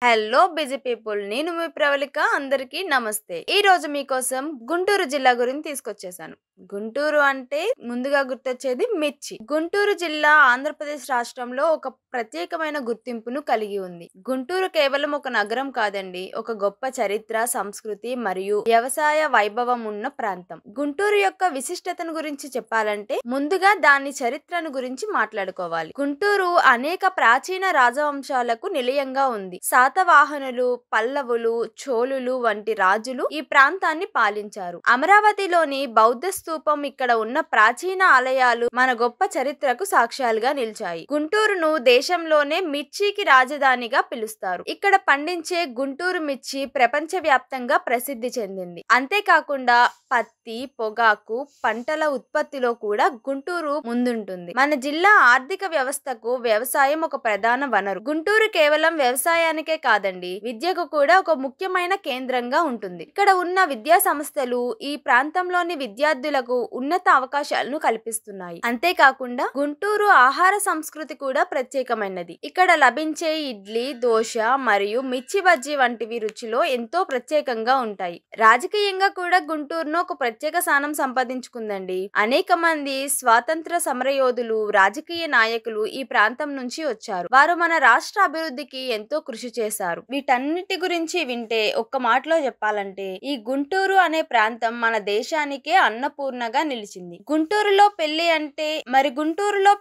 Hello busy people, నేను మీ ప్రవళిక. అందరికీ నమస్తే. ఈ రోజు మీకోసం గుంటూరు జిల్లా గురించి తీసుకొచ్చేసాను. గుంటూరు అంటే ముందుగా గుర్తొచ్చేది మిర్చి. గుంటూరు జిల్లా ఆంధ్రప్రదేశ్ రాష్ట్రంలో ఒక ప్రత్యేకమైన గుర్తింపును కలిగి ఉంది. గుంటూరు కేవలం ఒక నగరం కాదండి, ఒక గొప్ప చరిత్ర, సంస్కృతి మరియు వ్యవసాయ వైభవం ఉన్న ప్రాంతం. గుంటూరు యొక్క విశిష్టతను గురించి చెప్పాలంటే ముందుగా దాని చరిత్రను గురించి మాట్లాడుకోవాలి. గుంటూరు అనేక ప్రాచీన రాజవంశాలకు నిలయంగా ఉంది. శాతవాహనులు, పల్లవులు, చోళులు వంటి రాజులు ఈ ప్రాంతాన్ని పాలించారు. అమరావతిలోని బౌద్ధ స్తూపం, ఇక్కడ ఉన్న ప్రాచీన ఆలయాలు మన గొప్ప చరిత్రకు సాక్ష్యాలుగా నిలిచాయి. గుంటూరును దేశంలోనే మిర్చికి రాజధానిగా పిలుస్తారు. ఇక్కడ పండించే గుంటూరు మిర్చి ప్రపంచ వ్యాప్తంగా ప్రసిద్ధి చెందింది. అంతేకాకుండా పత్తి, పొగాకు పంటల ఉత్పత్తిలో కూడా గుంటూరు ముందుంటుంది. మన జిల్లా ఆర్థిక వ్యవస్థకు వ్యవసాయం ఒక ప్రధాన వనరు. గుంటూరు కేవలం వ్యవసాయానికే కాదండి, విద్యకు కూడా ఒక ముఖ్యమైన కేంద్రంగా ఉంటుంది. ఇక్కడ ఉన్న విద్యా సంస్థలు ఈ ప్రాంతంలోని విద్యార్థులకు ఉన్నత అవకాశాలను కల్పిస్తున్నాయి. అంతేకాకుండా గుంటూరు ఆహార సంస్కృతి కూడా ప్రత్యేకమైనది. ఇక్కడ లభించే ఇడ్లీ, దోశ మరియు మిర్చి బజ్జీ వంటివి రుచిలో ఎంతో ప్రత్యేకంగా ఉంటాయి. రాజకీయంగా కూడా గుంటూరును ఒక ప్రత్యేక స్థానం సంపాదించుకుందండి. అనేక మంది స్వాతంత్ర సమరయోధులు, రాజకీయ నాయకులు ఈ ప్రాంతం నుంచి వచ్చారు. వారు మన రాష్ట్ర అభివృద్ధికి ఎంతో కృషి చేశారు. వీటన్నిటి గురించి వింటే ఒక్క మాటలో చెప్పాలంటే ఈ గుంటూరు అనే ప్రాంతం మన దేశానికే అన్నపూర్ణగా నిలిచింది. గుంటూరులో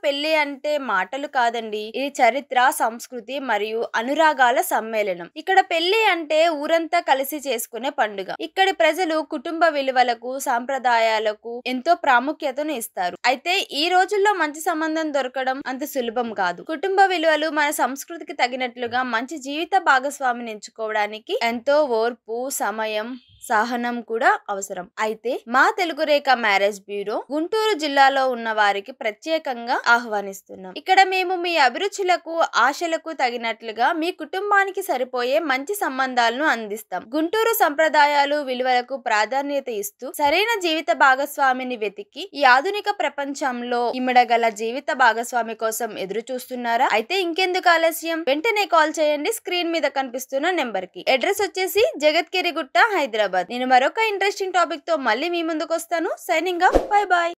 పెళ్లి అంటే మాటలు కాదండి, ఇది చరిత్ర, సంస్కృతి మరియు అనురాగాల సమ్మేళనం. ఇక్కడ పెళ్లి అంటే ఊరంతా కలిసి చేసుకునే పండుగ. ఇక్కడి ప్రజలు కుటుంబ విలువలకు, సాంప్రదాయాలకు ఎంతో ప్రాముఖ్యతను ఇస్తారు. అయితే ఈ రోజుల్లో మంచి సంబంధం దొరకడం అంత సులభం కాదు. కుటుంబ విలువలు, మన సంస్కృతికి తగినట్లుగా మంచి జీవిత భాగస్వామిని ఎంచుకోవడానికి ఎంతో ఓర్పు, సమయం, సహనం కూడా అవసరం. అయితే మా తెలుగు రేఖ మ్యారేజ్ బ్యూరో గుంటూరు జిల్లాలో ఉన్న వారికి ప్రత్యేకంగా ఆహ్వానిస్తున్నాం. ఇక్కడ మేము మీ అభిరుచులకు, ఆశలకు తగినట్లుగా మీ కుటుంబానికి సరిపోయే మంచి సంబంధాలను అందిస్తాం. గుంటూరు సంప్రదాయాలు, విలువలకు ప్రాధాన్యత ఇస్తూ సరైన జీవిత భాగస్వామిని వెతికి ఈ ఆధునిక ప్రపంచంలో ఇమిడగల జీవిత భాగస్వామి కోసం ఎదురు చూస్తున్నారా? అయితే ఇంకెందుకు ఆలస్యం, వెంటనే కాల్ చేయండి స్క్రీన్ మీద కనిపిస్తున్న నెంబర్ కి. అడ్రస్ వచ్చేసి జగత్గిరిగుట్ట, హైదరాబాద్. నేను మరొక ఇంట్రెస్టింగ్ టాపిక్ తో మళ్ళీ మీ ముందుకు వస్తాను. Signing off. Bye bye.